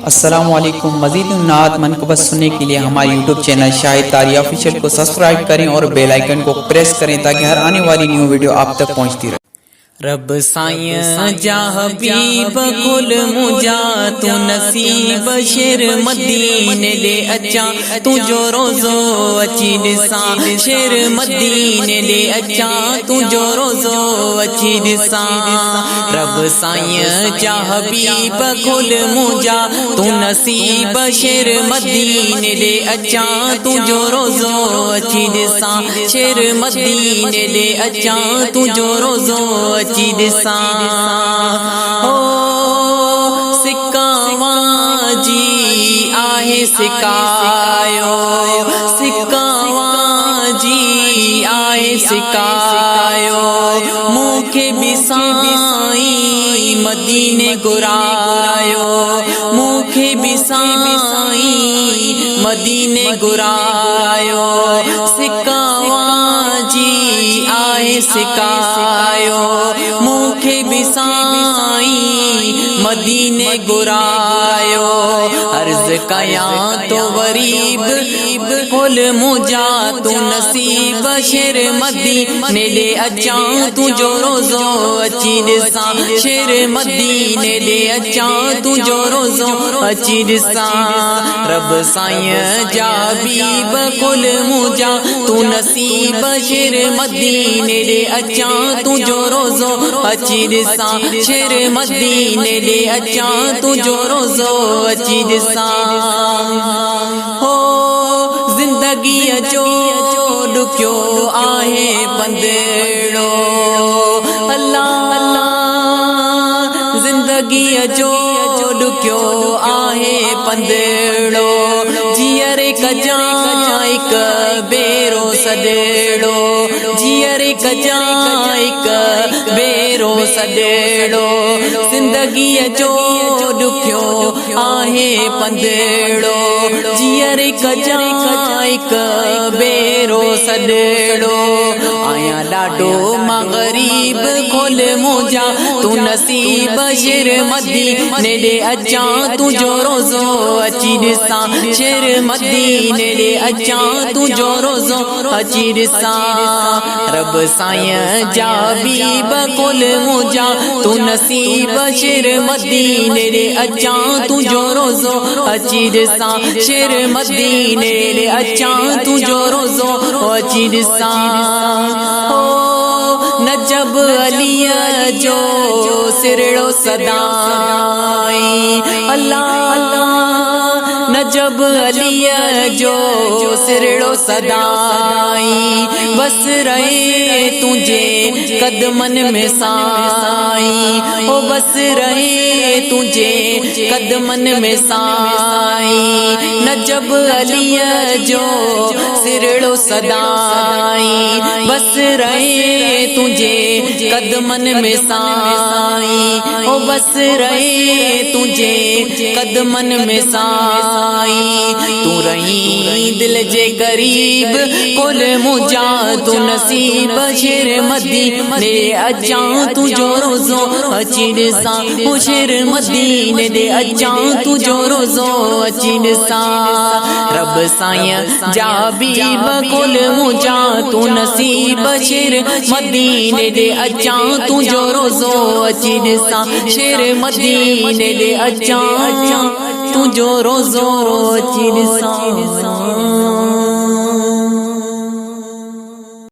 अस्सलामुअलैकुम। मज़ीद नात मनक़बत सुनने के लिए हमारे यूट्यूब चैनल शाहिद तारी ऑफिशियल को सब्सक्राइब करें और बेल आइकन को प्रेस करें ताकि हर आने वाली न्यू वीडियो आप तक पहुंचती रहे। रब साईं जा हबीब कुल मुजा तू नसीब शेर मदीने ले अचा तुझो रोज़ो अची ॾिसां शेर मदीने ले अचा तुझो रोज़ो अची ॾिसां। रब साईं जा हबीब कुल मुजा तू नसीब शेर मदीने ले अचा तुझो रोज़ो अची ॾिसां शेर मदीने ले अचा तुझो रोज़ो अची ॾिसां। ओ सिकावां जी आहे सिकायो सिकावां जी आहे सिकायो मूंखे बि साईं मदीने घुरायो मूंखे बि साईं मदीने घुरायो सिकावां जी आहे सिकायो मूंखे बि साईं मदीने घुरायो। अर्ज़ कयां तो वरीब कुल मुजा तू नसीब शेर मदीने ले अचां तुझो रोज़ो अची ॾिसां शेर मदीने ले अचां तुझो रोज़ो अची ॾिसां। रब साईं जा हबीब कुल मुजा तू नसीब शेर मदीने ले अचां तुझो रोज़ो अची ॾिसां शेर मदीने ले अचां तुझो रोज़ो अची ॾिसां। हो ज़िंदगीअ जो ॾुखियो आहे पंधेड़ो अल्लाह अल्लाह ज़िंदगीअ जो ॾुखियो आहे पंधेड़ो जीअर कजां हिकु बेरो सॾेड़ो जीअर कजां हिकु बेरो सॾेड़ो ज़िंदगीअ जो ॾुखियो आहे पंधेड़ो जीअर कजां हिकु बेरो सॾेड़ो आहियां ॾाढो मां ग़रीब खोल मुंहिंजा तू नसीब शेर मदीने ॾे अचां तुझो रोज़ो अची ॾिसां शेर मदीने ॾे अचां तुझो रोज़ो अची ॾिसां। रब साईं जा हबीब कुल मुंहिंजा तू नसीब शेर मदीने ॾे अचां तुझो रोज़ो अची ॾिसां शेर मदीने ॾे अचां तुझो रोज़ो अची ॾिसां। ओ नजब अलीअ जो सिरड़ो सदाई अल्लाह अल्लाह नजब अलीअ जो सिरड़ो सदाई बस रहे तुझे कदमन में साईं ओ बस रहे तुझे कदमन में साईं नजब अलीअ जो सिरड़ो सदाई बस रहे तुझे कदमन में साईं ओ बस रहे तुझे कदमन में साईं तू रही दिल जे करीब कुल मुंहिंजा तू नसीब शेर मदीने अचां तुझो रोज़ो अची ॾिसां शेर मदीने ॾे अचां तुझो रोज़ो अची ॾिसां। रब साईं जा हबीब कुल मुंहिंजा तू नसीब शेर मदीने ॾे अचां तुझो रोज़ो अची ॾिसां शेर मदीने ॾे अचां तुझो रोज़ो अची ॾिसां।